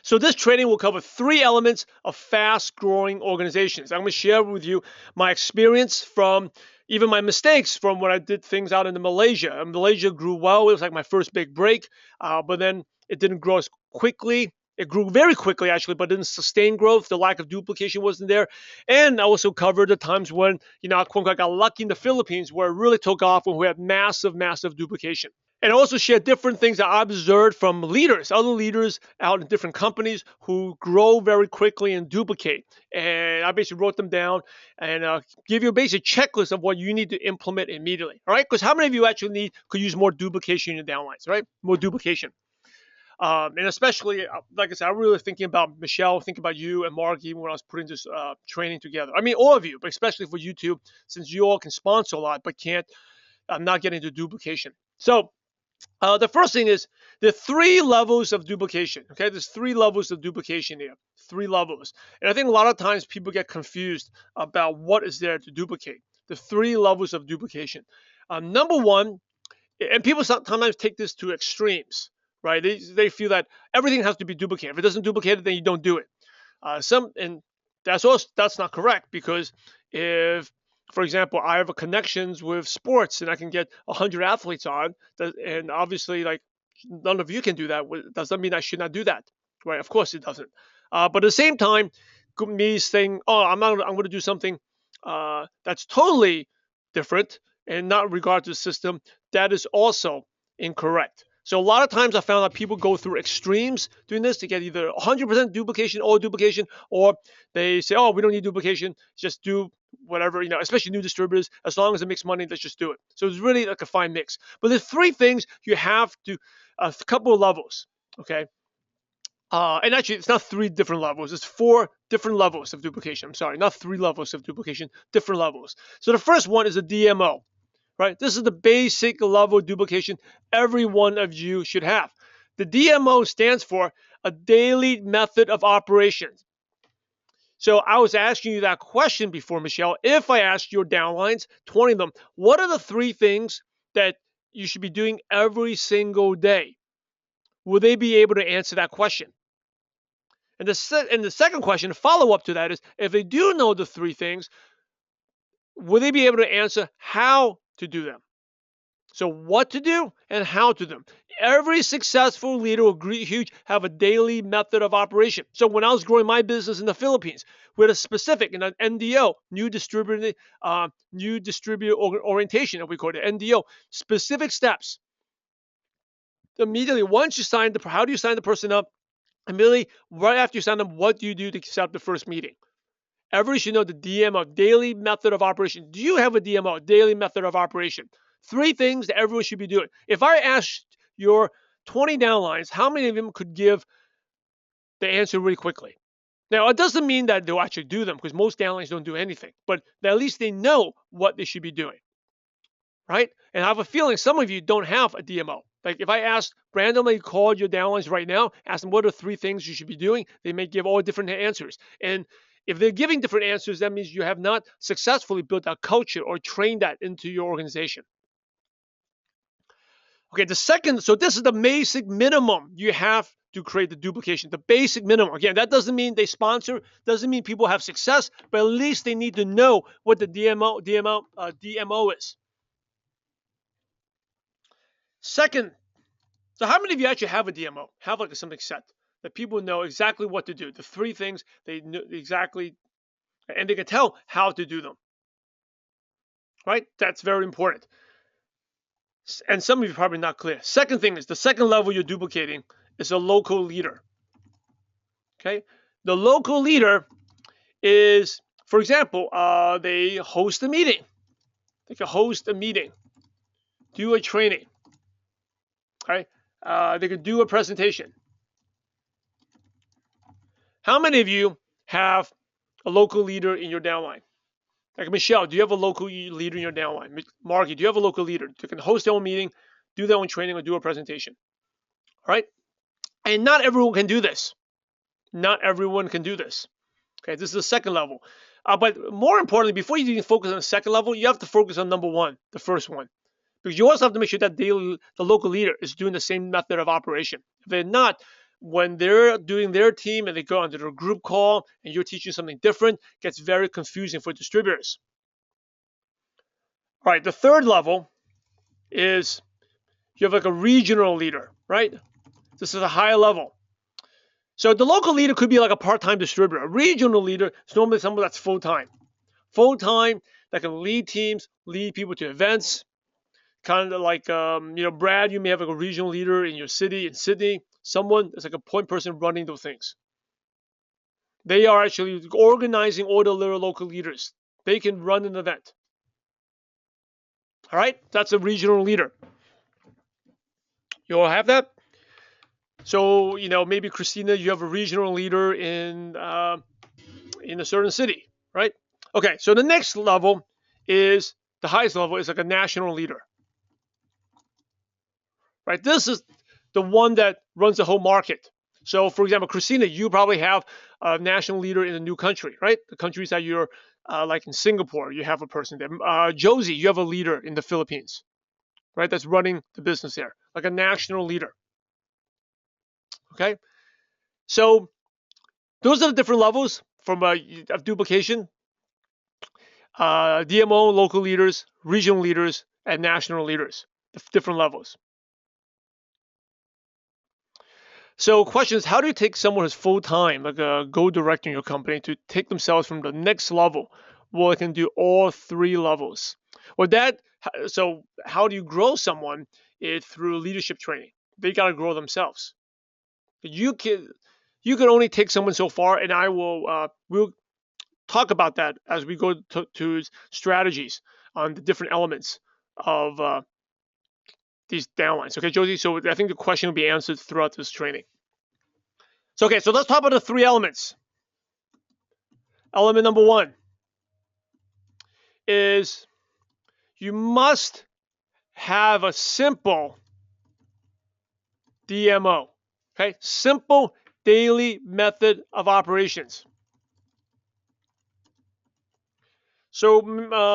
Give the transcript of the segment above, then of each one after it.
So this training will cover 3 elements of fast-growing organizations. I'm going to share with you my experience from even my mistakes from when I did things out in Malaysia. And Malaysia grew well. It was like my first big break, but then it didn't grow as quickly. It grew very quickly, actually, but didn't sustain growth. The lack of duplication wasn't there. And I also covered the times when, I quote unquote got lucky in the Philippines where it really took off when we had massive, massive duplication. And also share different things that I observed from leaders, other leaders out in different companies who grow very quickly and duplicate. And I basically wrote them down and give you a basic checklist of what you need to implement immediately. All right, because how many of you actually could use more duplication in your downlines, right? More duplication. And especially, like I said, I'm really thinking about Michelle, thinking about you and Mark, even when I was putting this training together. I mean, all of you, but especially for YouTube, since you all can sponsor a lot, but can't, not get into duplication. So the first thing is the 3 levels of duplication. Okay, there's 3 levels of duplication here, 3 levels. And I think a lot of times people get confused about what is there to duplicate. The 3 levels of duplication. Number 1, and people sometimes take this to extremes, right? They feel that everything has to be duplicated. If it doesn't duplicate it, then you don't do it. And that's not correct, because if, for example, I have connections with sports and I can get 100 athletes on, and obviously, like, none of you can do that. Does that mean I should not do that? Right? Of course it doesn't. But at the same time, me saying, "Oh, I'm going to do something that's totally different and not regard to the system," that is also incorrect. So a lot of times I found that people go through extremes doing this to get either 100% duplication or duplication, or they say, "Oh, we don't need duplication, just do whatever," especially new distributors, as long as it makes money, let's just do it. So it's really like a fine mix. But there's 3 things you have to, a couple of levels, okay? And actually, it's not 3 different levels. It's 4 different levels of duplication. I'm sorry, not 3 levels of duplication, different levels. So the first one is a DMO. Right? This is the basic level of duplication every one of you should have. The DMO stands for a daily method of operations. So I was asking you that question before, Michelle. If I asked your downlines, 20 of them, what are the 3 things that you should be doing every single day? Will they be able to answer that question? And the second question, follow up to that, is if they do know the 3 things, will they be able to answer how to do them? So what to do and how to do them. Every successful leader will have a daily method of operation. So when I was growing my business in the Philippines, we had a specific, an NDO, new distributor orientation, that we call it, NDO, specific steps. Immediately, once you sign how do you sign the person up? Immediately, right after you sign them, what do you do to set up the first meeting? Everyone should know the DMO, daily method of operation. Do you have a DMO, daily method of operation? 3 things that everyone should be doing. If I asked your 20 downlines, how many of them could give the answer really quickly? Now, it doesn't mean that they'll actually do them, because most downlines don't do anything, but at least they know what they should be doing, right? And I have a feeling some of you don't have a DMO. Like, if I randomly called your downlines right now, ask them what are 3 things you should be doing, they may give all different answers. And if they're giving different answers, that means you have not successfully built a culture or trained that into your organization. Okay, so this is the basic minimum you have to create the duplication, the basic minimum. Again, that doesn't mean they sponsor, doesn't mean people have success, but at least they need to know what the DMO is. Second, so how many of you actually have a DMO? Have like something set that people know exactly what to do? The 3 things they know exactly, and they can tell how to do them. Right? That's very important. And some of you are probably not clear. Second thing is, the second level you're duplicating is a local leader. Okay? The local leader is, for example, they host a meeting. They can host a meeting, do a training. Okay? They could do a presentation. How many of you have a local leader in your downline? Like, Michelle, do you have a local leader in your downline? Marky, do you have a local leader that can host their own meeting, do their own training, or do a presentation? All right? And not everyone can do this. Not everyone can do this. Okay, this is the second level. But more importantly, before you even focus on the second level, you have to focus on number 1, the first one. Because you also have to make sure that the local leader is doing the same method of operation. If they're not, when they're doing their team and they go onto their group call and you're teaching something different, it gets very confusing for distributors. All right, the third level is you have like a regional leader, right? This is a higher level. So the local leader could be like a part-time distributor. A regional leader is normally someone that's full-time. Full-time that can lead teams, lead people to events. Kind of like, Brad, you may have like a regional leader in your city, in Sydney. Someone that's like a point person running those things. They are actually organizing all the little local leaders. They can run an event. All right, that's a regional leader. You all have that? So, maybe Christina, you have a regional leader in a certain city, right? Okay, so the next level is, the highest level is like a national leader, right? This is the one that runs the whole market. So, for example, Christina, you probably have a national leader in a new country, right? The countries that you're, like in Singapore, you have a person there. Josie, you have a leader in the Philippines, right? That's running the business there, like a national leader. Okay, so those are the different levels from of duplication. DMO, local leaders, regional leaders, and national leaders, different levels. So question is, how do you take someone who's full-time, like a go-director in your company, to take themselves from the next level? Well, it can do all three levels. So how do you grow someone? Through leadership training. They got to grow themselves. You can only take someone so far, and we'll talk about that as we go to strategies on the different elements of these downlines. Okay, Josie, so I think the question will be answered throughout this training. So let's talk about the three elements. Element number one is you must have a simple DMO. Okay, simple daily method of operations. So,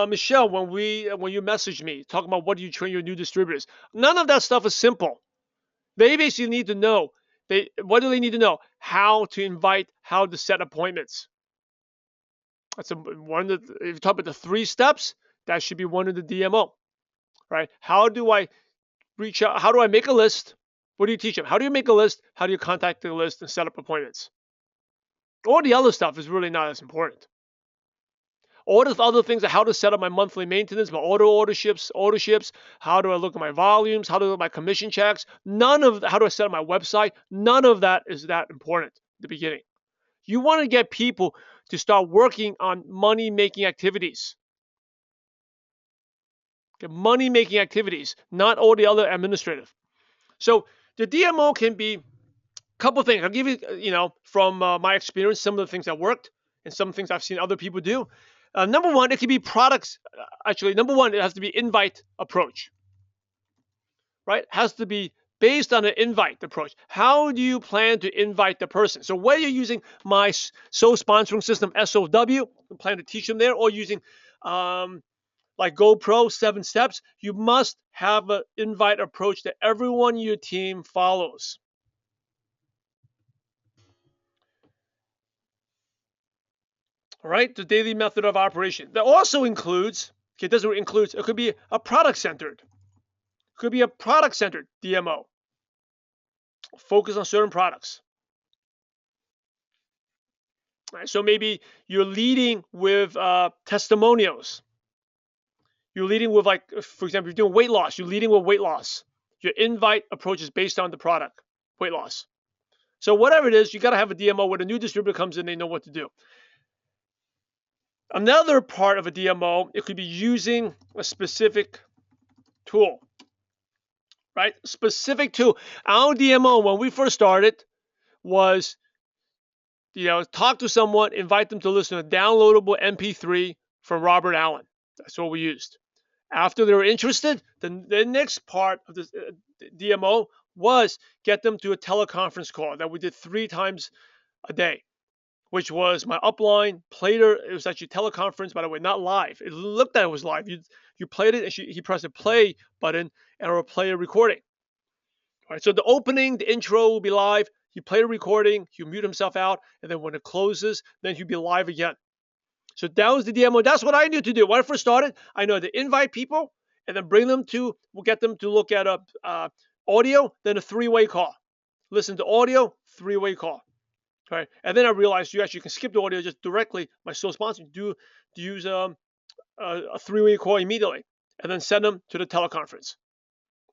Michelle, when you message me talking about what do you train your new distributors, none of that stuff is simple. They basically need to know. What do they need to know? How to invite, how to set appointments. That's one of the, if you talk about the 3 steps, that should be one of the DMO, right? How do I reach out? How do I make a list? What do you teach them? How do you make a list? How do you contact the list and set up appointments? All the other stuff is really not as important. All the other things are how to set up my monthly maintenance, my order ships, how do I look at my volumes, how to look at my commission checks, how do I set up my website, none of that is that important at the beginning. You want to get people to start working on money-making activities. Okay, money-making activities, not all the other administrative. So the DMO can be a couple things. I'll give you, from my experience, some of the things that worked and some things I've seen other people do. Number one, it can be products. Number one, it has to be invite approach, right? It has to be based on an invite approach. How do you plan to invite the person? So whether you're using my SOW sponsoring system, SOW, I plan to teach them there, or using like GoPro 7 steps, you must have an invite approach that everyone in your team follows. All right, the daily method of operation. That also includes, it could be a product-centered. It could be a product-centered DMO. Focus on certain products. All right, so maybe you're leading with testimonials. You're leading with, like, for example, you're doing weight loss. You're leading with weight loss. Your invite approach is based on the product, weight loss. So whatever it is, you got to have a DMO where the new distributor comes in, they know what to do. Another part of a DMO, it could be using a specific tool, right? Specific tool. Our DMO, when we first started, was, talk to someone, invite them to listen to a downloadable MP3 from Robert Allen. That's what we used. After they were interested, the next part of the DMO was get them to a teleconference call that we did 3 times a day, which was my upline played her. It was actually teleconference, by the way, not live. It looked like it was live. You played it, and he pressed the play button, and it will play a recording. All right, so the opening, the intro will be live. he played a recording, he mute himself out, and then when it closes, then he'd be live again. So that was the demo. That's what I knew to do. When I first started, I know to invite people and then bring them to, we'll get them to look at audio, then a three-way call. Listen to audio, three-way call. Okay. And then I realized you actually can skip the audio just directly. My sole sponsor use a three-way call immediately and then send them to the teleconference.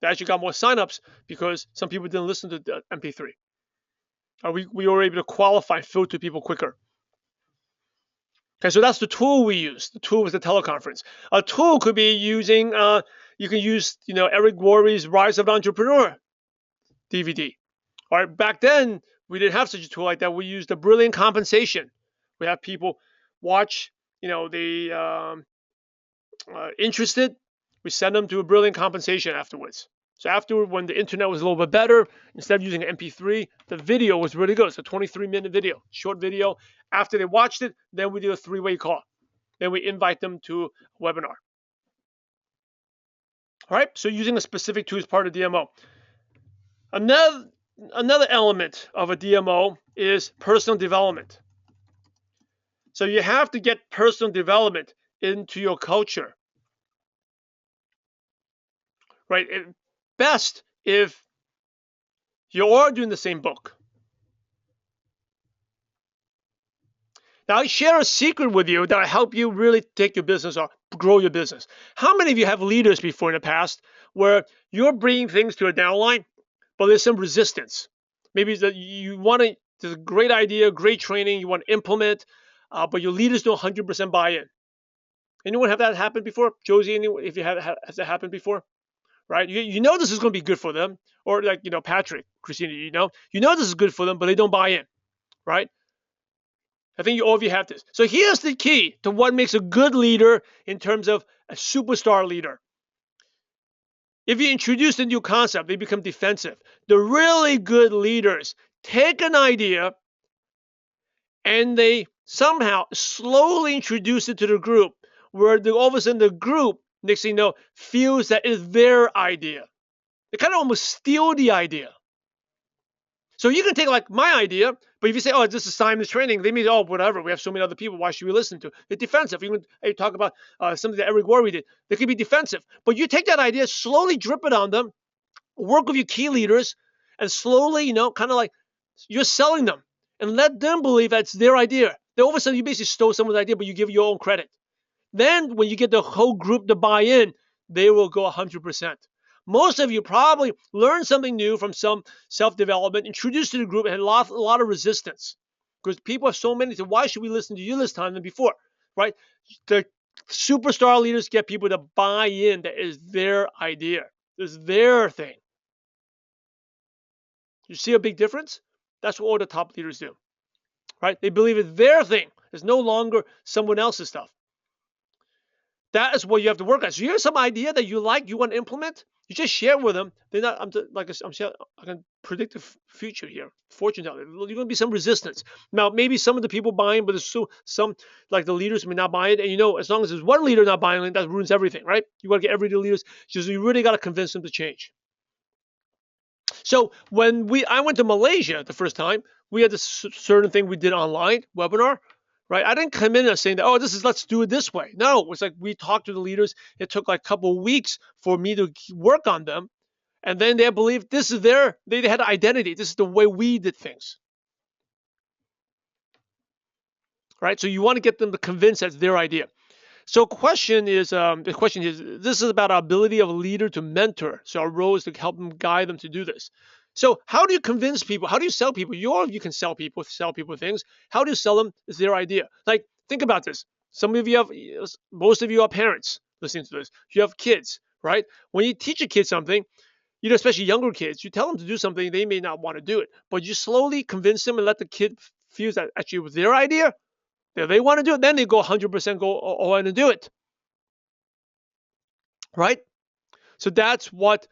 They actually got more signups because some people didn't listen to the MP3. We were able to qualify and filter people quicker. Okay, so that's the tool we use. The tool was the teleconference. A tool could be using, you can use, Eric Worre's Rise of an Entrepreneur DVD. All right, back then, we didn't have such a tool like that. We used the Brilliant Compensation. We have people watch, they interested. We send them to a Brilliant Compensation afterwards. So afterward, when the internet was a little bit better, instead of using an MP3, the video was really good. It's a 23-minute video, short video. After they watched it, then we do a three-way call. Then we invite them to a webinar. All right, so using a specific tool is part of DMO. Another element of a DMO is personal development. So you have to get personal development into your culture. Right? Best if you are doing the same book. Now, I share a secret with you that will help you really take your business or grow your business. How many of you have leaders before in the past where you're bringing things to a downline, but there's some resistance? Maybe that you want to, there's a great idea, great training, you want to implement, but your leaders don't 100% buy in. Anyone have that happen before? Josie, anyone, if you have that happened before? Right? You know this is going to be good for them. Or like, Patrick, Christina, you know this is good for them, but they don't buy in. Right? I think all of you have this. So here's the key to what makes a good leader in terms of a superstar leader. If you introduce a new concept, they become defensive. The really good leaders take an idea and they somehow slowly introduce it to the group, where all of a sudden the group, next thing you know, feels that it's their idea. They kind of almost steal the idea. So you can take like my idea, but if you say, oh, this is Simon's training, they mean, oh, whatever, we have so many other people, why should we listen to it? They're defensive. Even you talk about something that Eric Worre did, they could be defensive. But you take that idea, slowly drip it on them, work with your key leaders, and slowly, kind of like you're selling them and let them believe that's their idea. Then all of a sudden you basically stole someone's idea, but you give your own credit. Then when you get the whole group to buy in, they will go 100%. Most of you probably learned something new from some self-development, introduced to the group, and had a lot of resistance. Because people have so many, so why should we listen to you this time than before, right? The superstar leaders get people to buy in that is their idea. It's their thing. You see a big difference? That's what all the top leaders do, right? They believe it's their thing. It's no longer someone else's stuff. That is what you have to work on. So you have some idea that you like, you want to implement, you just share with them. They're not. I can predict the future here. Fortune teller. There's going to be some resistance. Now, maybe some of the people buying, but there's some like the leaders may not buy it. And as long as there's one leader not buying it, that ruins everything, right? You want to get every leaders. So you really got to convince them to change. So when I went to Malaysia the first time, we had this certain thing we did online webinar. Right? I didn't come in and saying that, oh, let's do it this way. No, it was like we talked to the leaders. It took like a couple of weeks for me to work on them. And then they believed this is they had an identity. This is the way we did things. Right? So you want to get them to convince that's their idea. So the question is, this is about our ability of a leader to mentor. So our role is to help them, guide them to do this. So how do you convince people? How do you sell people? You can sell people things. How do you sell them? It's their idea. Like, think about this. Most of you are parents listening to this. You have kids, right? When you teach a kid something, especially younger kids, you tell them to do something, they may not want to do it. But you slowly convince them and let the kid feel that actually it was their idea. If they want to do it, then they go 100% go all in and do it. Right? So that's what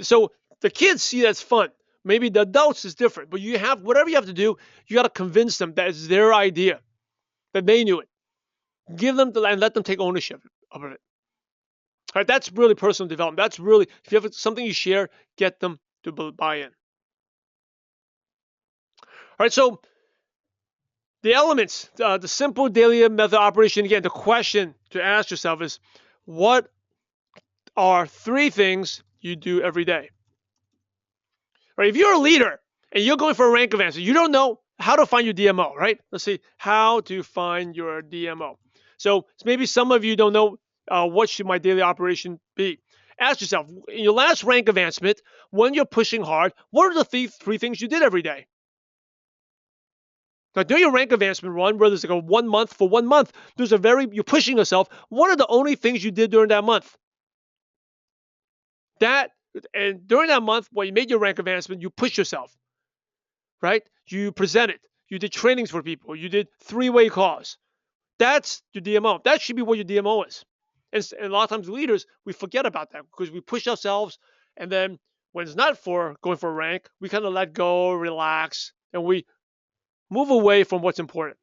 so the kids see that's fun. Maybe the adults is different, but whatever you have to do, you got to convince them that it's their idea, that they knew it. Give them and let them take ownership of it. All right, that's really personal development. That's really, if you have something you share, get them to buy in. All right, so the elements, the simple daily method operation, again, the question to ask yourself is, what are 3 things you do every day? Right? If you're a leader and you're going for a rank advance, you don't know how to find your DMO, right? Let's see how to find your DMO. So maybe some of you don't know what should my daily operation be. Ask yourself, in your last rank advancement, when you're pushing hard, what are the 3 things you did every day? Now, during your rank advancement run, where there's like a 1 month, for 1 month, you're pushing yourself. What are the only things you did during that month? And during that month, when you made your rank advancement, you pushed yourself, right? You presented, you did trainings for people, you did 3-way calls. That's your DMO. That should be what your DMO is. And a lot of times, leaders, we forget about that because we push ourselves, and then when it's not for going for a rank, we kind of let go, relax, and we move away from what's important.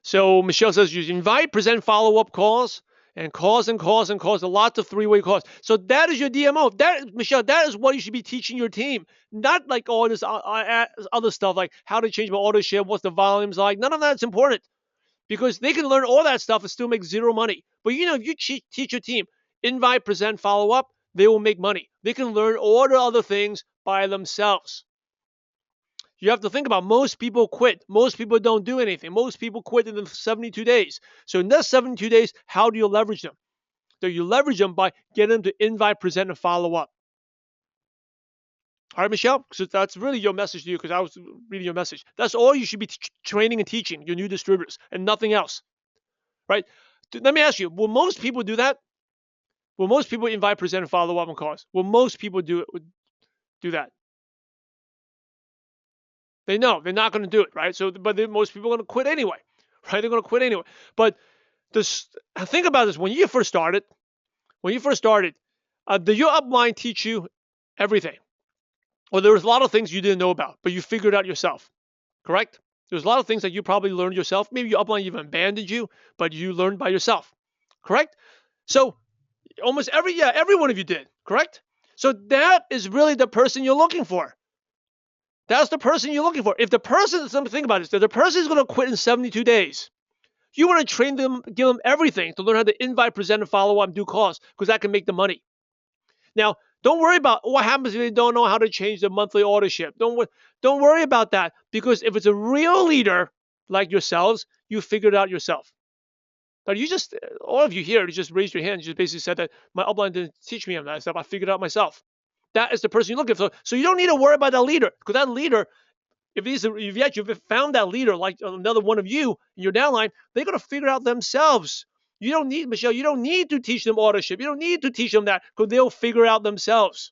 So Michelle says you invite, present follow-up calls, and calls and calls and calls, and lots of 3-way calls. So that is your DMO. Michelle, that is what you should be teaching your team. Not like all this other stuff, like how to change my auto share, what's the volumes like. None of that's important because they can learn all that stuff and still make 0 money. But if you teach your team, invite, present, follow-up, they will make money. They can learn all the other things by themselves. You have to think about most people quit. Most people don't do anything. Most people quit in the 72 days. So in those 72 days, how do you leverage them? So you leverage them by getting them to invite, present, and follow up. All right, Michelle? So that's really your message to you because I was reading your message. That's all you should be training and teaching your new distributors and nothing else, right? Let me ask you, will most people do that? Will most people invite, present, and follow up on calls? Will most people do that? They know they're not going to do it, right? So, but most people are going to quit anyway, right? They're going to quit anyway. But think about this: when you first started, did your upline teach you everything? Or there was a lot of things you didn't know about, but you figured out yourself, correct? There's a lot of things that you probably learned yourself. Maybe your upline even abandoned you, but you learned by yourself, correct? So almost every one of you did, correct? So that is really the person you're looking for. That's the person you're looking for. If the person, something think about this, if the person is going to quit in 72 days, you want to train them, give them everything to learn how to invite, present, and follow up and do calls because that can make the money. Now, don't worry about what happens if they don't know how to change the monthly order ship. Don't worry about that because if it's a real leader like yourselves, you figure it out yourself. But all of you here, you just raised your hand. You just basically said that my upline didn't teach me on that stuff. I figured it out myself. That is the person you're looking for. So you don't need to worry about that leader because that leader, if you've found that leader like another one of you in your downline, they're going to figure it out themselves. You don't need, Michelle, you don't need to teach them authorship. You don't need to teach them that because they'll figure it out themselves.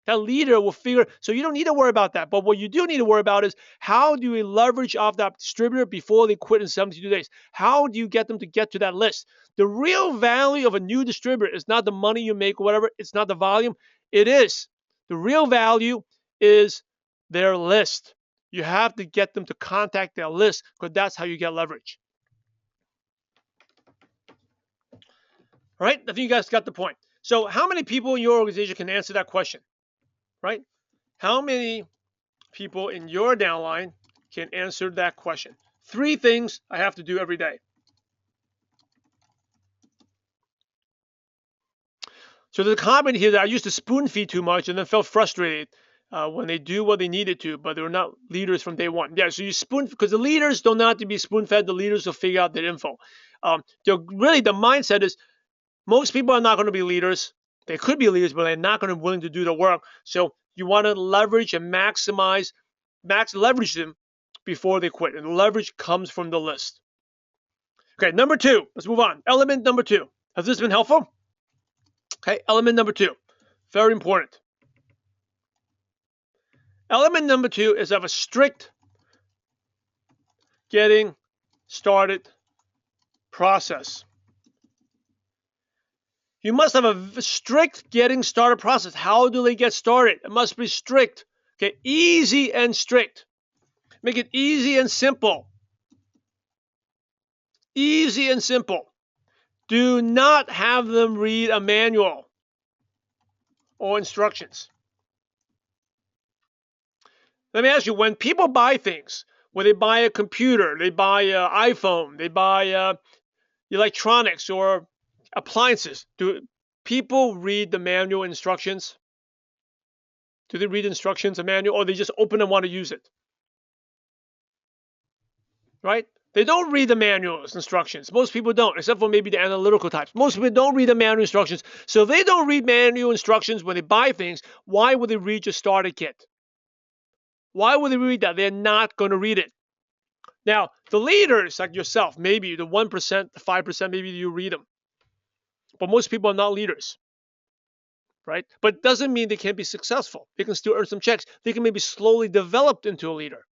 That leader will figure, so you don't need to worry about that. But what you do need to worry about is how do you leverage off that distributor before they quit in 72 days? How do you get them to get to that list? The real value of a new distributor is not the money you make or whatever. It's not the volume. It is. The real value is their list. You have to get them to contact their list because that's how you get leverage. All right? I think you guys got the point. So how many people in your organization can answer that question? Right? How many people in your downline can answer that question? 3 things I have to do every day. So there's a comment here that I used to spoon feed too much and then felt frustrated when they do what they needed to, but they're not leaders from day one. Yeah, so you spoon, because the leaders don't have to be spoon fed. The leaders will figure out their info. Really, the mindset is most people are not going to be leaders. They could be leaders, but they're not going to be willing to do the work. So you want to leverage and leverage them before they quit. And the leverage comes from the list. Okay, number 2. Let's move on. Element number 2. Has this been helpful? Okay, element number 2. Very important. Element number 2 is have a strict getting started process. You must have a strict getting started process. How do they get started? It must be strict. Okay, easy and strict. Make it easy and simple. Easy and simple. Do not have them read a manual or instructions. Let me ask you, when people buy things, when they buy a computer, they buy an iPhone, they buy electronics or appliances, do people read the manual instructions? Do they read instructions, a manual, or they just open and want to use it? Right? They don't read the manual instructions. Most people don't, except for maybe the analytical types. Most people don't read the manual instructions. So if they don't read manual instructions when they buy things, why would they read your starter kit? Why would they read that? They're not going to read it. Now, the leaders like yourself, maybe the 1%, the 5%, maybe you read them. But most people are not leaders, right? But it doesn't mean they can't be successful. They can still earn some checks. They can maybe slowly develop into a leader.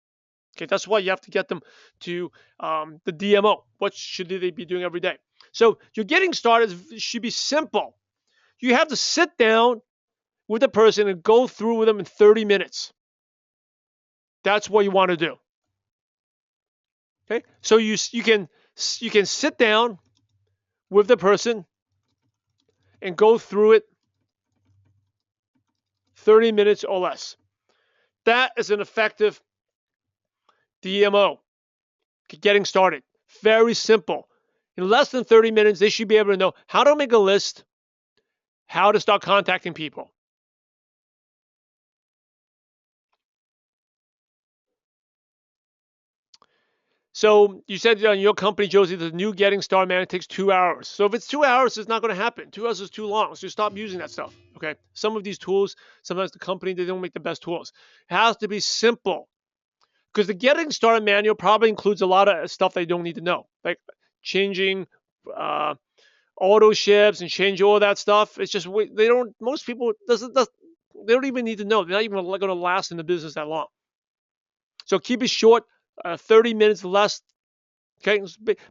Okay, that's why you have to get them to the DMO. What should they be doing every day? So you're getting started should be simple. You have to sit down with the person and go through with them in 30 minutes. That's what you want to do. Okay, so you can sit down with the person and go through it 30 minutes or less. That is an effective DMO. Getting started. Very simple. In less than 30 minutes, they should be able to know how to make a list, how to start contacting people. So you said on your company, Josie, the new getting started man, it takes 2 hours. So if it's 2 hours, it's not going to happen. 2 hours is too long. So stop using that stuff. Okay. Some of these tools, sometimes the company, they don't make the best tools. It has to be simple. Because the getting started manual probably includes a lot of stuff they don't need to know, like changing auto ships and change all that stuff. It's just they don't. Most people they don't even need to know. They're not even going to last in the business that long. So keep it short, 30 minutes less. Okay,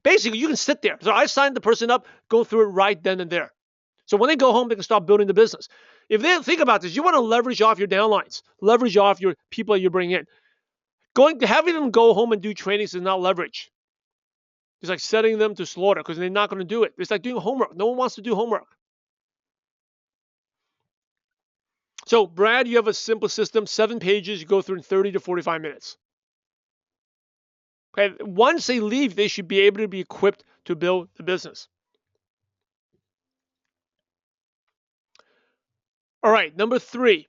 basically you can sit there. So I signed the person up, go through it right then and there. So when they go home, they can start building the business. If they think about this, you want to leverage off your downlines, leverage off your people that you bring in. Having them go home and do trainings is not leverage. It's like setting them to slaughter because they're not going to do it. It's like doing homework. No one wants to do homework. So, Brad, you have a simple system, 7 pages, you go through in 30 to 45 minutes. Okay, once they leave, they should be able to be equipped to build the business. All right, number 3.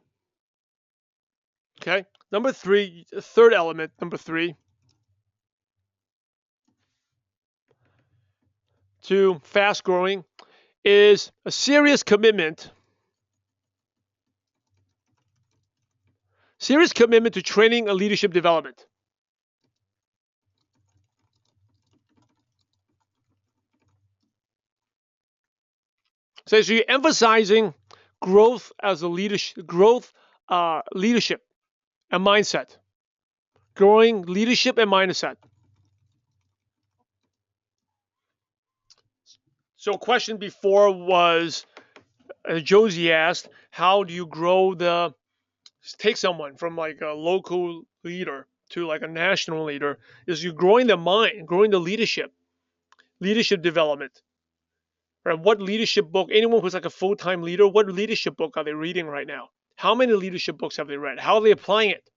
Okay, number 3, third element, number 3, to fast growing is a serious commitment. Serious commitment to training and leadership development. So you're emphasizing growth as a leadership, leadership and mindset. Growing leadership and mindset. So a question before was, Josie asked, how do you take someone from like a local leader to like a national leader? Is you growing the mind, growing the leadership development. Right? What leadership book, anyone who's like a full-time leader, what leadership book are they reading right now? How many leadership books have they read? How are they applying it?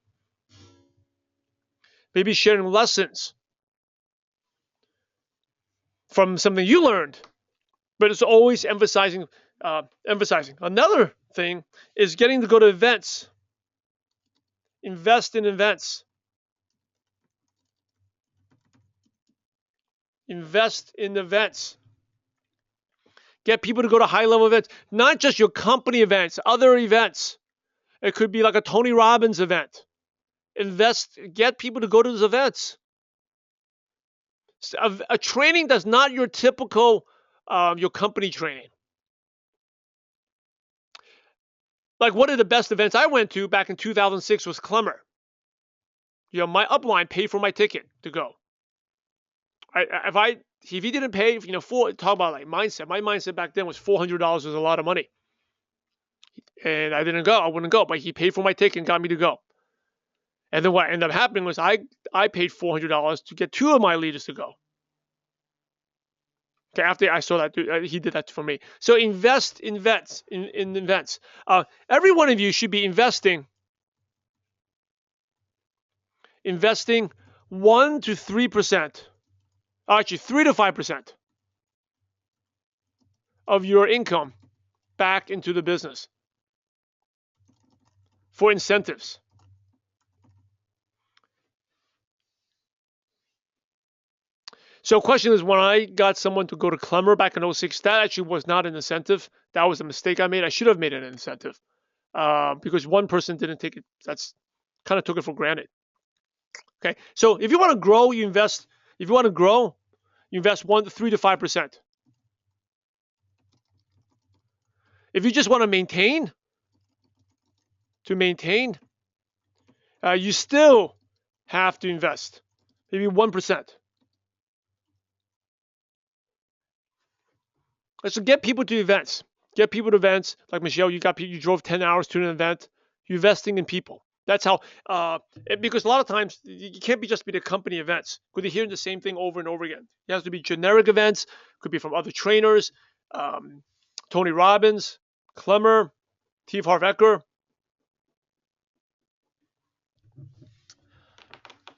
Maybe sharing lessons from something you learned, but it's always emphasizing. Another thing is getting to go to events. Invest in events. Invest in events. Get people to go to high-level events, not just your company events, other events. It could be like a Tony Robbins event. Get people to go to those events. A training that's not your typical your company training. Like one of the best events I went to back in 2006 was Clemmer. My upline paid for my ticket to go. If he didn't pay, talk about like mindset. My mindset back then was $400 was a lot of money, and I didn't go. I wouldn't go, but he paid for my ticket and got me to go. And then what ended up happening was I paid $400 to get 2 of my leaders to go. Okay, after I saw that, he did that for me. So invest in events. Every one of you should be investing investing 1 to 3%, actually 3 to 5% of your income back into the business for incentives. So question is, when I got someone to go to Clemmer back in 06, that actually was not an incentive. That was a mistake I made. I should have made it an incentive because one person didn't take it. That's kind of took it for granted. Okay, so if you want to grow, you invest. If you want to grow, you invest 3 to 5%. If you just want to maintain, you still have to invest maybe 1%. So get people to events. Get people to events. Like Michelle, you drove 10 hours to an event. You're investing in people. That's how, because a lot of times you can't just be the company events. Because you're hearing the same thing over and over again. It has to be generic events. Could be from other trainers, Tony Robbins, Clemmer, T. Harv Eker.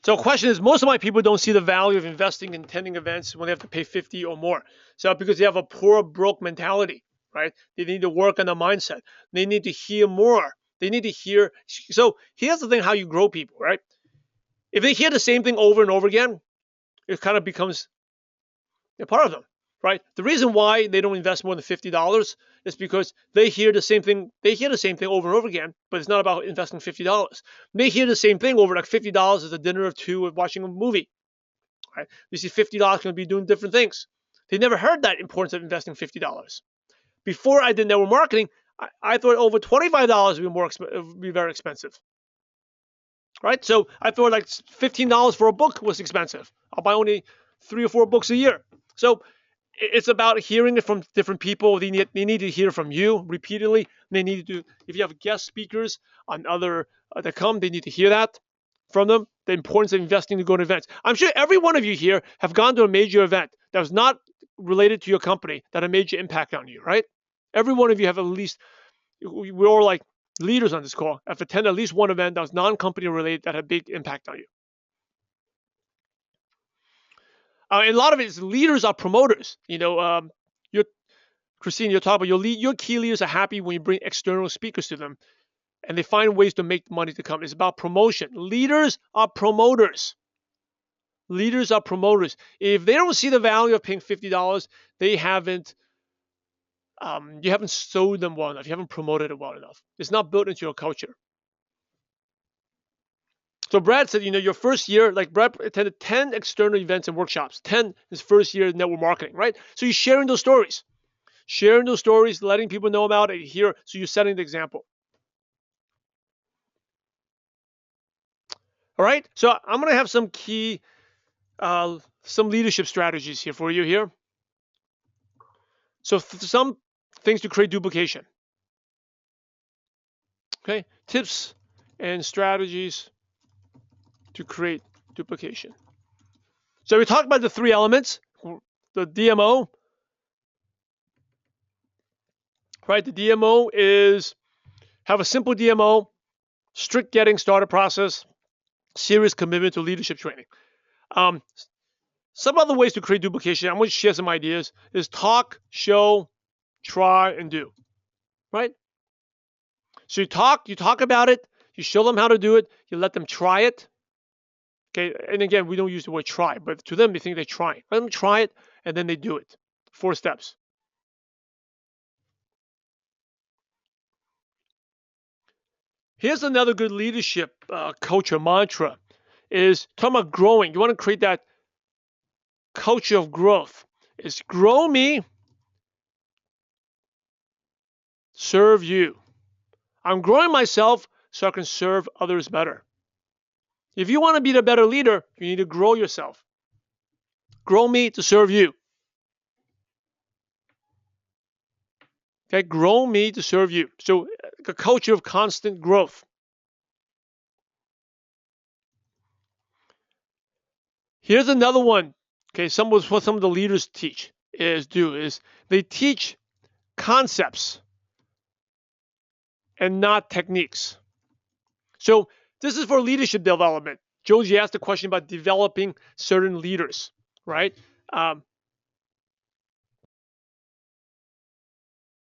So the question is, most of my people don't see the value of investing in attending events when they have to pay 50 or more. So because they have a poor, broke mentality, right? They need to work on the mindset. They need to hear more. They need to hear. So here's the thing, how you grow people, right? If they hear the same thing over and over again, it kind of becomes a part of them, right? The reason why they don't invest more than $50 is because they hear the same thing. They hear the same thing over and over again, but it's not about investing $50. They hear the same thing over, like $50 is a dinner of two with watching a movie, right? You see $50 going to be doing different things. They never heard that importance of investing $50. Before I did network marketing, I thought over $25 would be very expensive, right? So I thought like $15 for a book was expensive. I'll buy only 3 or 4 books a year. So it's about hearing it from different people. They need to hear from you repeatedly. They need to, if you have guest speakers on other that come, they need to hear that from them. The importance of investing to go to events. I'm sure every one of you here have gone to a major event that was not related to your company that had a major impact on you, right? Every one of you have at least, we're all like leaders on this call, have attended at least one event that was non-company related that had a big impact on you. And a lot of it is leaders are promoters. Christine, you're talking about your key leaders are happy when you bring external speakers to them and they find ways to make money to come. It's about promotion. Leaders are promoters. Leaders are promoters. If they don't see the value of paying $50, they haven't, you haven't sold them well enough. You haven't promoted it well enough. It's not built into your culture. So Brad said, your first year, like Brad attended 10 external events and workshops, 10 his first year in network marketing, right? So you're sharing those stories, letting people know about it here. So you're setting the example. All right. So I'm going to have some key, some leadership strategies here for you here. So some things to create duplication. Okay. Tips and strategies to create duplication. So we talked about the 3 elements, the DMO, right? The DMO is have a simple DMO, strict getting started process, serious commitment to leadership training. Some other ways to create duplication, I'm going to share some ideas, is talk, show, try, and do, right? So you talk about it, you show them how to do it, you let them try it. Okay, and again, we don't use the word try, but to them, they think they're trying. Let them try it, and then they do it. 4 steps. Here's another good leadership culture mantra, is talking about growing. You want to create that culture of growth. It's grow me, serve you. I'm growing myself so I can serve others better. If you want to be the better leader, you need to grow yourself. Grow me to serve you. Okay, grow me to serve you. So a culture of constant growth. Here's another one. Okay, what some of the leaders is they teach concepts and not techniques. So this is for leadership development. Josie asked a question about developing certain leaders, right?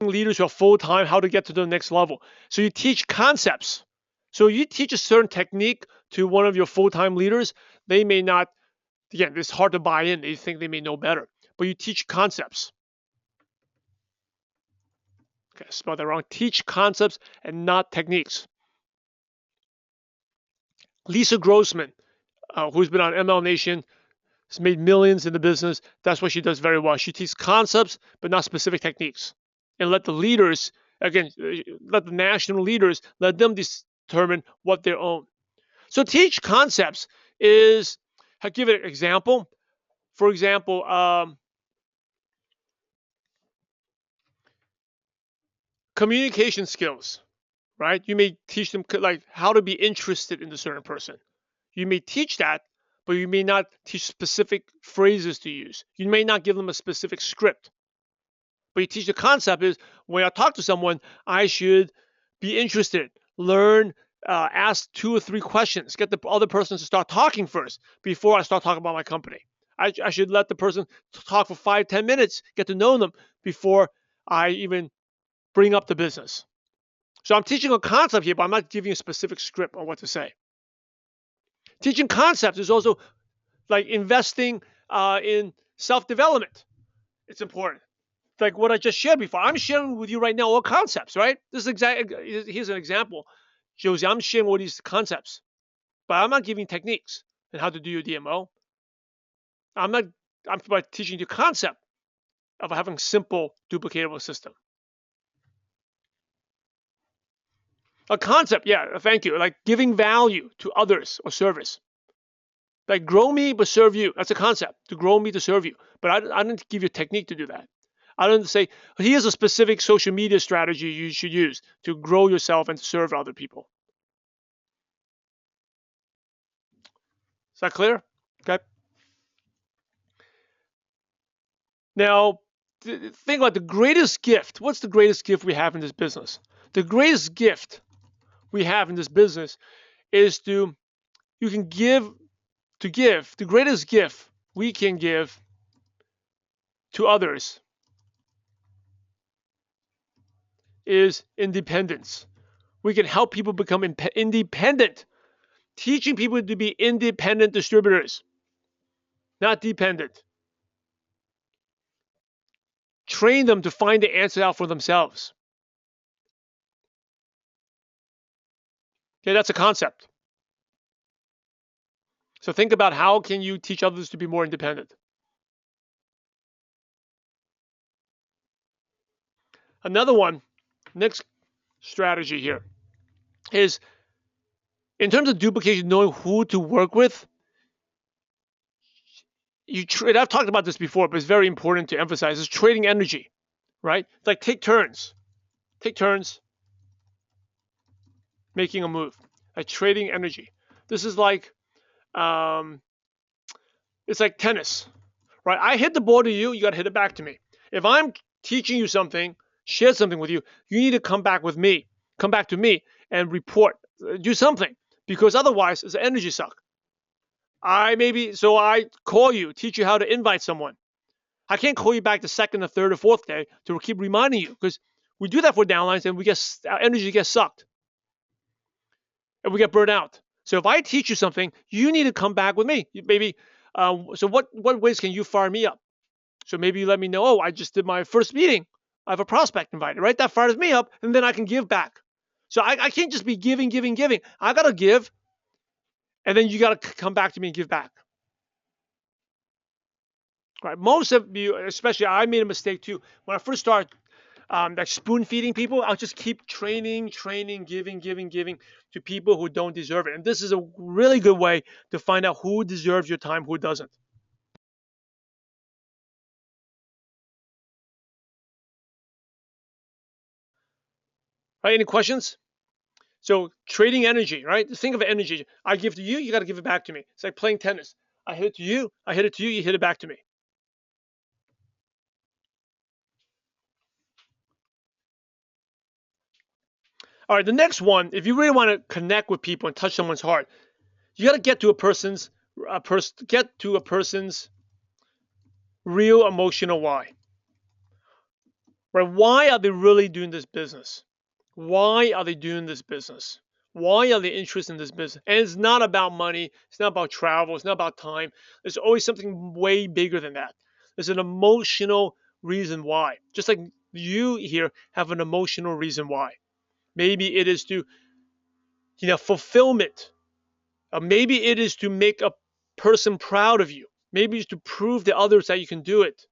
Leaders who are full-time, how to get to the next level. So you teach concepts. So you teach a certain technique to one of your full-time leaders, they may not, again, it's hard to buy in. They think they may know better. But you teach concepts. Okay, I spelled that wrong. Teach concepts and not techniques. Lisa Grossman, who's been on ML Nation, has made millions in the business. That's what she does very well. She teaches concepts, but not specific techniques. And let the leaders, again, let the national leaders, let them determine what they own. So teach concepts is, I'll give it an example. For example, communication skills, right? You may teach them like how to be interested in a certain person. You may teach that, but you may not teach specific phrases to use. You may not give them a specific script. But you teach the concept is when I talk to someone, I should be interested, learn, ask 2 or 3 questions, get the other person to start talking first before I start talking about my company. I should let the person talk for 5-10 minutes, get to know them before I even bring up the business. So I'm teaching a concept here, but I'm not giving a specific script on what to say. Teaching concepts is also like investing in self-development. It's important. Like what I just shared before. I'm sharing with you right now all concepts, right? This is here's an example. Josie, I'm sharing all these concepts, but I'm not giving techniques and how to do your DMO. I'm about teaching you the concept of having a simple duplicatable system. A concept, yeah, thank you. Like giving value to others or service. Like grow me but serve you. That's a concept, to grow me to serve you. But I didn't give you a technique to do that. I don't say, here's a specific social media strategy you should use to grow yourself and to serve other people. Is that clear? Okay. Now, think about the greatest gift. What's the greatest gift we have in this business? The greatest gift we have in this business is the greatest gift we can give to others is independence. We can help people become independent, teaching people to be independent distributors, not dependent. Train them to find the answer out for themselves. Okay, that's a concept. So think about how can you teach others to be more independent. Another one, next strategy here is in terms of duplication, knowing who to work with. I've talked about this before, but it's very important to emphasize, is trading energy, right? It's like take turns making a move, like trading energy. This is like, it's like tennis, right? I hit the ball to you, you got to hit it back to me. If I'm teaching you something, share something with you, you need to come back to me and report, do something, because otherwise it's an energy suck. So I call you, teach you how to invite someone. I can't call you back the second, the third, or fourth day to keep reminding you, because we do that for downlines and our energy gets sucked and we get burned out. So if I teach you something, you need to come back with me. Maybe, so what ways can you fire me up? So maybe you let me know, I just did my first meeting. I have a prospect invited, right? That fires me up, and then I can give back. So I can't just be giving. I got to give, and then you got to come back to me and give back. Right? Most of you, especially I made a mistake too. When I first started like spoon feeding people, I'll just keep training, giving to people who don't deserve it. And this is a really good way to find out who deserves your time, who doesn't. Right? Any questions? So trading energy, right? Think of energy. I give to you, you got to give it back to me. It's like playing tennis. I hit it to you, you hit it back to me. All right, the next one, if you really want to connect with people and touch someone's heart, You got to get to a person's real emotional why. Right? Why are they really doing this business? Why are they doing this business? Why are they interested in this business? And it's not about money. It's not about travel. It's not about time. There's always something way bigger than that. There's an emotional reason why. Just like you here have an emotional reason why. Maybe it is to, fulfillment. Maybe it is to make a person proud of you. Maybe it's to prove to others that you can do it.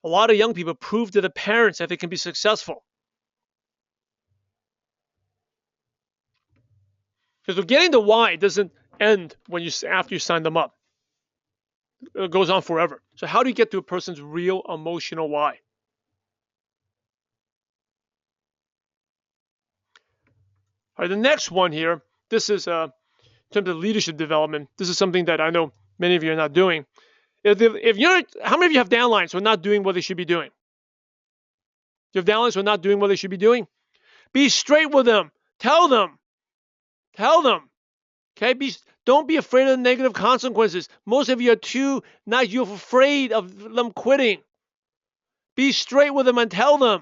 A lot of young people prove to their parents that they can be successful. Because getting the why doesn't end after you sign them up. It goes on forever. So how do you get to a person's real emotional why? All right, the next one here, this is in terms of leadership development. This is something that I know many of you are not doing. If you're, how many of you have downlines who are not doing what they should be doing? You have downlines who are not doing what they should be doing? Be straight with them. Tell them. Tell them. Okay? Don't be afraid of the negative consequences. Most of you are you're afraid of them quitting. Be straight with them and tell them.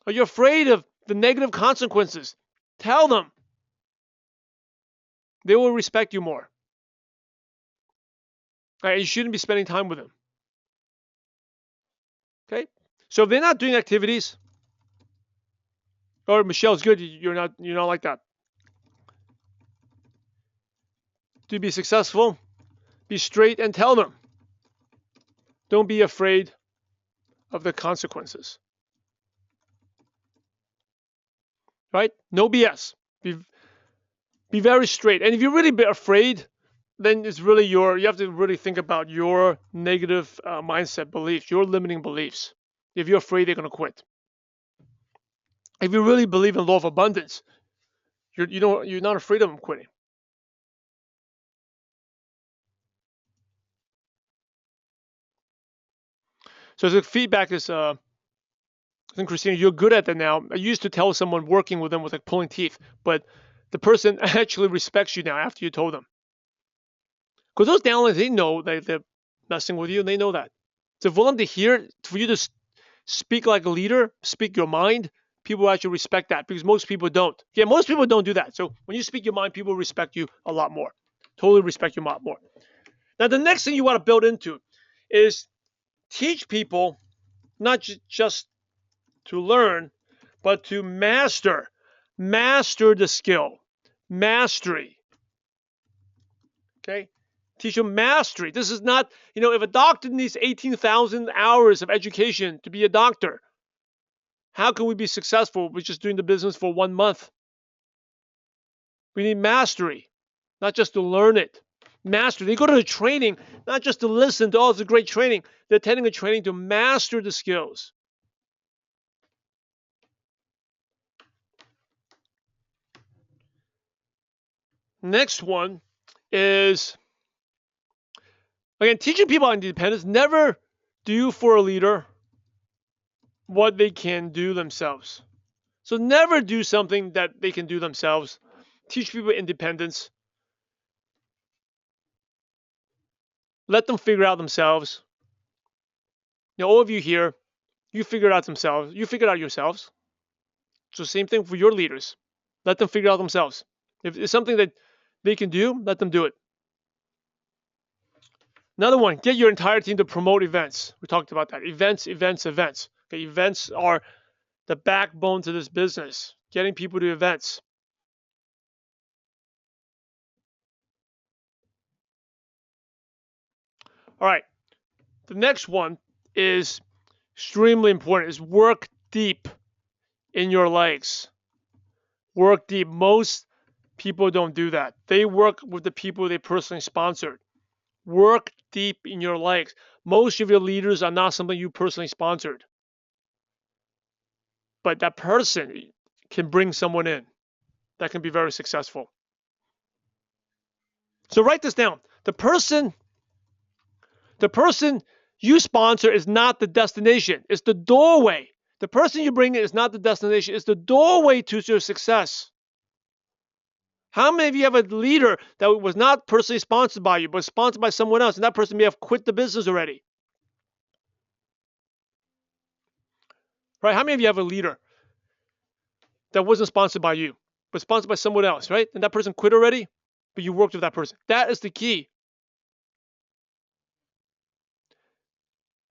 Are you afraid of the negative consequences? Tell them. They will respect you more. Right? You shouldn't be spending time with them. Okay? So if they're not doing activities, or Michelle's good, you're not like that. To be successful, be straight and tell them. Don't be afraid of the consequences. Right? No BS. Be very straight. And if you're really afraid, then it's really you have to really think about your negative mindset beliefs, your limiting beliefs. If you're afraid they're going to quit. If you really believe in law of abundance, you're not afraid of them quitting. So the feedback is, I think, Christina, you're good at that now. I used to tell someone working with them was like pulling teeth, but the person actually respects you now after you told them. Because those downlines, they know that they're messing with you, and they know that. So for them to hear, for you to speak like a leader, speak your mind, people actually respect that, because most people don't. Yeah, most people don't do that. So when you speak your mind, people respect you a lot more. Totally respect you a lot more. Now, the next thing you want to build into is teach people not just to learn, but to master. Master the skill. Mastery. Okay? Teach them mastery. This is not, if a doctor needs 18,000 hours of education to be a doctor, how can we be successful with just doing the business for 1 month? We need mastery, not just to learn it. Master. They go to the training, not just to listen to, it's a great training. They're attending a training to master the skills. Next one is, again, teaching people on independence. Never do for a leader what they can do themselves. So never do something that they can do themselves. Teach people independence. Let them figure out themselves. All of you here, you figure it out themselves. You figure it out yourselves. So same thing for your leaders. Let them figure it out themselves. If it's something that they can do, let them do it. Another one, get your entire team to promote events. We talked about that. Events. Okay, events are the backbone to this business. Getting people to events. All right. The next one is extremely important, is work deep in your legs. Work deep. Most people don't do that. They work with the people they personally sponsored. Work deep in your legs. Most of your leaders are not something you personally sponsored. But that person can bring someone in that can be very successful. So write this down. The person you sponsor is not the destination. It's the doorway. The person you bring in is not the destination. It's the doorway to your success. How many of you have a leader that was not personally sponsored by you, but sponsored by someone else, and that person may have quit the business already? Right? How many of you have a leader that wasn't sponsored by you, but sponsored by someone else, right? And that person quit already, but you worked with that person. That is the key.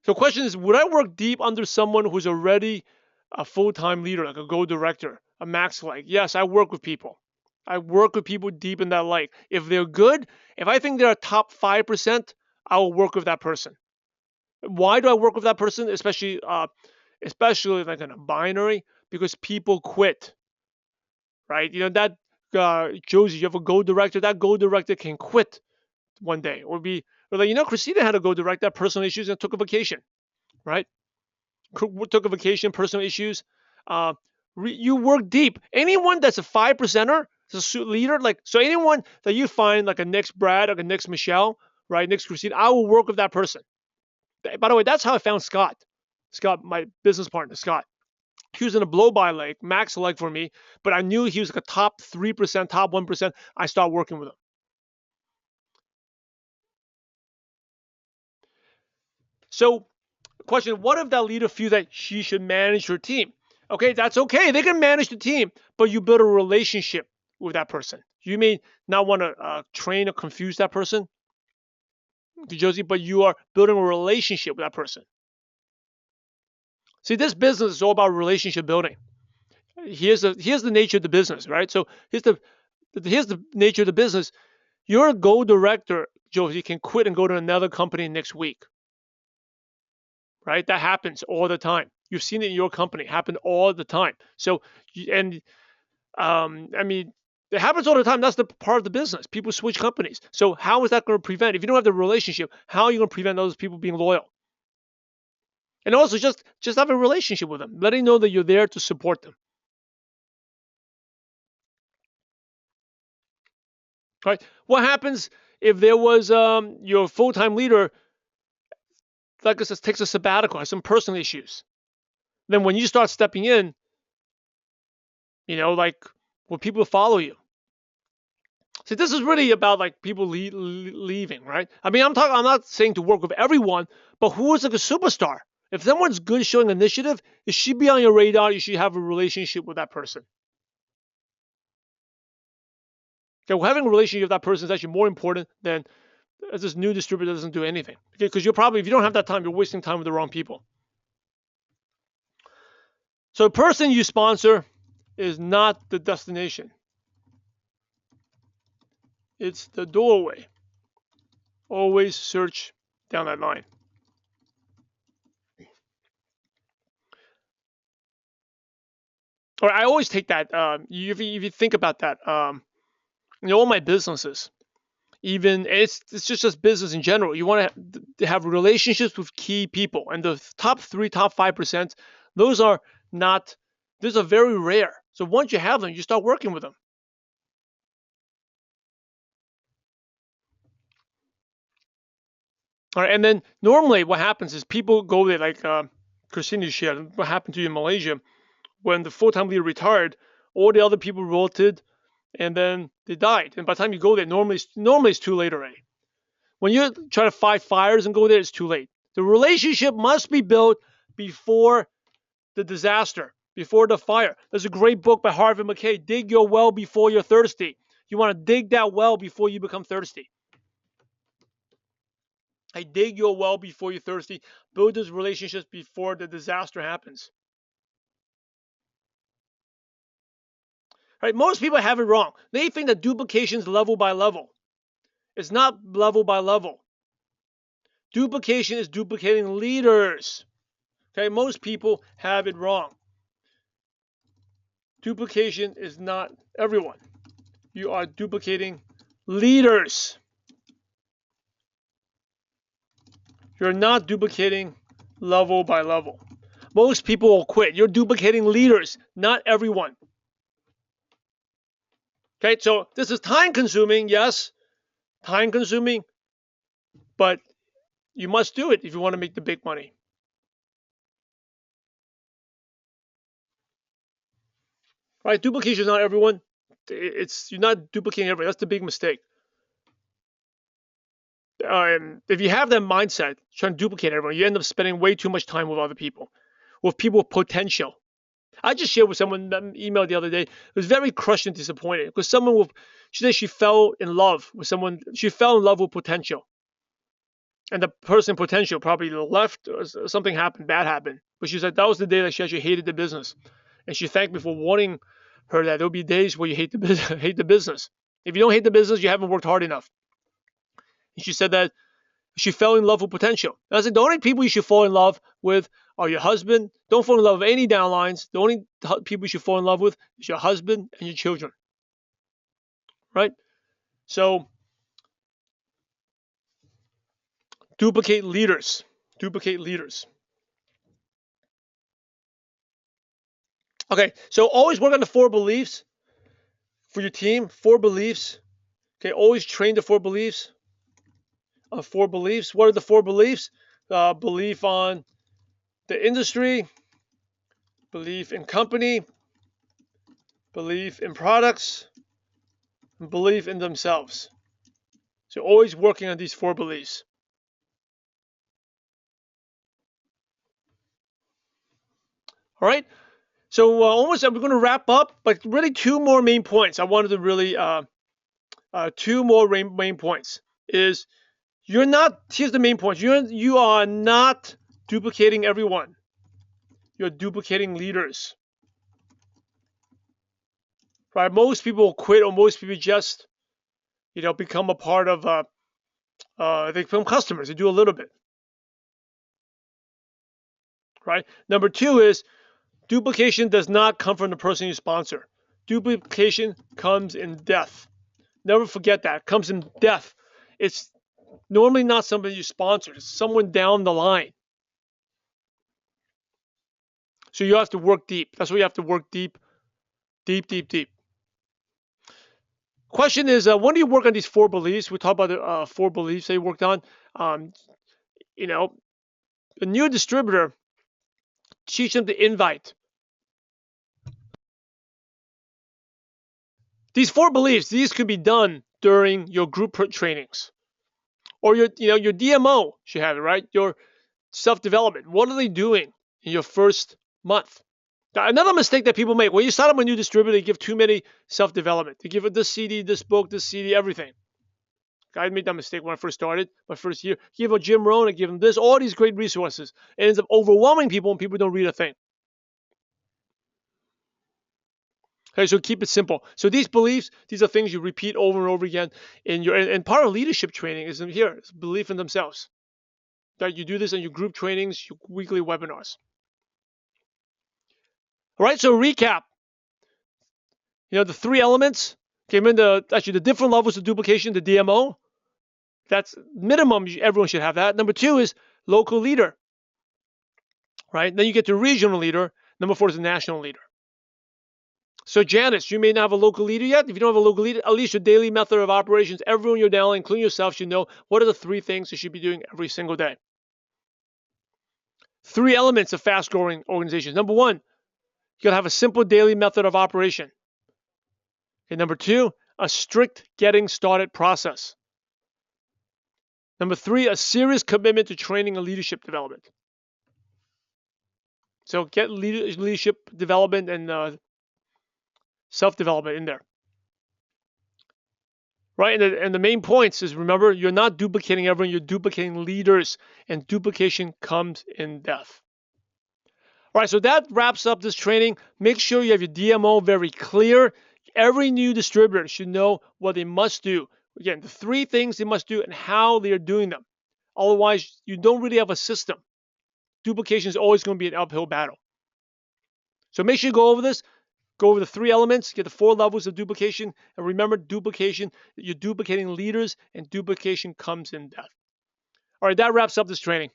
So the question is, would I work deep under someone who's already a full-time leader, like a go-director, a max like? Yes, I work with people. I work with people deep in that like. If they're good, if I think they're a top 5%, I will work with that person. Why do I work with that person? Especially like in a binary, because people quit, right? You know that Josie, you have a go-director. That go-director can quit one day, or like, Christina had a go-director, personal issues, and took a vacation, right? Took a vacation, personal issues. Uh, you work deep. Anyone that's a 5%er, a leader, like, so anyone that you find like a next Brad, like a next Michelle, right, next Christina, I will work with that person. By the way, that's how I found Scott. Scott, my business partner, Scott. He was in a blow-by leg, max leg for me, but I knew he was like a top 3%, top 1%. I started working with him. So, question: what if that leader feels that she should manage her team? Okay, that's okay. They can manage the team, but you build a relationship with that person. You may not want to train or confuse that person, Josie, but you are building a relationship with that person. See, this business is all about relationship building. Here's the nature of the business, right? So here's the nature of the business. You're a go-director, Josie, can quit and go to another company next week, right? That happens all the time. You've seen it in your company happen all the time. So, I mean, it happens all the time. That's the part of the business. People switch companies. So how is that going to prevent? If you don't have the relationship, how are you going to prevent those people being loyal? And also just have a relationship with them, letting know that you're there to support them. Right? What happens if there was your full-time leader, like I said, takes a sabbatical, has some personal issues? Then when you start stepping in, like, will people follow you? See, this is really about like people leaving, right? I mean, I'm not saying to work with everyone, but who is like a superstar? If someone's good showing initiative, it should be on your radar. You should have a relationship with that person. Okay, well, having a relationship with that person is actually more important than this new distributor doesn't do anything. Okay, because you're probably, if you don't have that time, you're wasting time with the wrong people. So the person you sponsor is not the destination. It's the doorway. Always search down that line. Or I always take that. If you think about that, all my businesses, even it's just business in general. You want to have relationships with key people, and the top 5%. Those are very rare. So once you have them, you start working with them. All right, and then normally what happens is people go there, like Christina shared what happened to you in Malaysia when the full-time leader retired. All the other people revolted, and then they died. And by the time you go there, normally it's too late already. When you try to fight fires and go there, it's too late. The relationship must be built before the disaster, before the fire. There's a great book by Harvey Mackay, Dig Your Well Before You're Thirsty. You want to dig that well before you become thirsty. I dig your well before you're thirsty. Build those relationships before the disaster happens. Right? Most people have it wrong. They think that duplication is level by level. It's not level by level. Duplication is duplicating leaders. Okay, most people have it wrong. Duplication is not everyone. You are duplicating leaders. You're not duplicating level by level. Most people will quit. You're duplicating leaders, not everyone. Okay, so this is time consuming, yes, time consuming, but you must do it if you want to make the big money. Right, duplication is not everyone. you're not duplicating everything. That's the big mistake. If you have that mindset, trying to duplicate everyone, you end up spending way too much time with other people, with people with potential. I just shared with someone that email the other day. It was very crushed and disappointed because she said she fell in love with someone. She fell in love with potential, and the person potential probably left or something happened, bad happened. But she said that was the day that she actually hated the business, and she thanked me for warning her that there'll be days where you hate the business. Hate the business. If you don't hate the business, you haven't worked hard enough. And she said that she fell in love with potential. And I said the only people you should fall in love with are your husband. Don't fall in love with any downlines. The only people you should fall in love with is your husband and your children. Right? So duplicate leaders. Duplicate leaders. Okay, so always work on the 4 beliefs for your team. 4 beliefs. Okay, always train the 4 beliefs. 4 beliefs. What are the 4 beliefs? Belief on the industry, belief in company, belief in products, and belief in themselves. So always working on these 4 beliefs. All right. So almost we're going to wrap up, but really 2 more main points. I wanted to really 2 more main points is you're not. Here's the main points. You are not duplicating everyone. You're duplicating leaders. Right? Most people will quit, or most people just, become a part of. They become customers. They do a little bit. Right. Number 2 is duplication does not come from the person you sponsor. Duplication comes in death. Never forget that. It comes in death. It's normally not somebody you sponsor. It's someone down the line. So you have to work deep. That's why you have to work deep, deep, deep, deep. Question is, when do you work on these 4 beliefs? We talked about the 4 beliefs they worked on. A new distributor, teach them to invite. These 4 beliefs, these could be done during your group trainings, or your DMO should have it, right? Your self-development. What are they doing in your first month? Now, another mistake that people make when you start up a new distributor, they give too many self-development. They give it this CD, this book, this CD, everything. I made that mistake when I first started, my first year. Give a Jim Rohn, I give them this, all these great resources. It ends up overwhelming people, and people don't read a thing. Okay, so keep it simple. So these beliefs, these are things you repeat over and over again in your. And part of leadership training is in here. It's belief in themselves. That you do this in your group trainings, your weekly webinars. All right. So recap. The 3 elements came in the different levels of duplication. The DMO. That's minimum. Everyone should have that. Number 2 is local leader. Right. Then you get to regional leader. Number 4 is the national leader. So Janice, you may not have a local leader yet. If you don't have a local leader, at least your daily method of operations, everyone you're downline, including yourself, should know what are the 3 things you should be doing every single day. 3 elements of fast-growing organizations. Number 1, you got to have a simple daily method of operation. Okay, number 2, a strict getting started process. Number 3, a serious commitment to training and leadership development. So get leadership development and self-development in there. Right, and the main points is, remember, you're not duplicating everyone, you're duplicating leaders, and duplication comes in death. All right, so that wraps up this training. Make sure you have your DMO very clear. Every new distributor should know what they must do. Again, the 3 things they must do and how they are doing them. Otherwise, you don't really have a system. Duplication is always going to be an uphill battle. So make sure you go over this. Go over the 3 elements, get the 4 levels of duplication, and remember, duplication, you're duplicating leaders, and duplication comes in death. All right, that wraps up this training.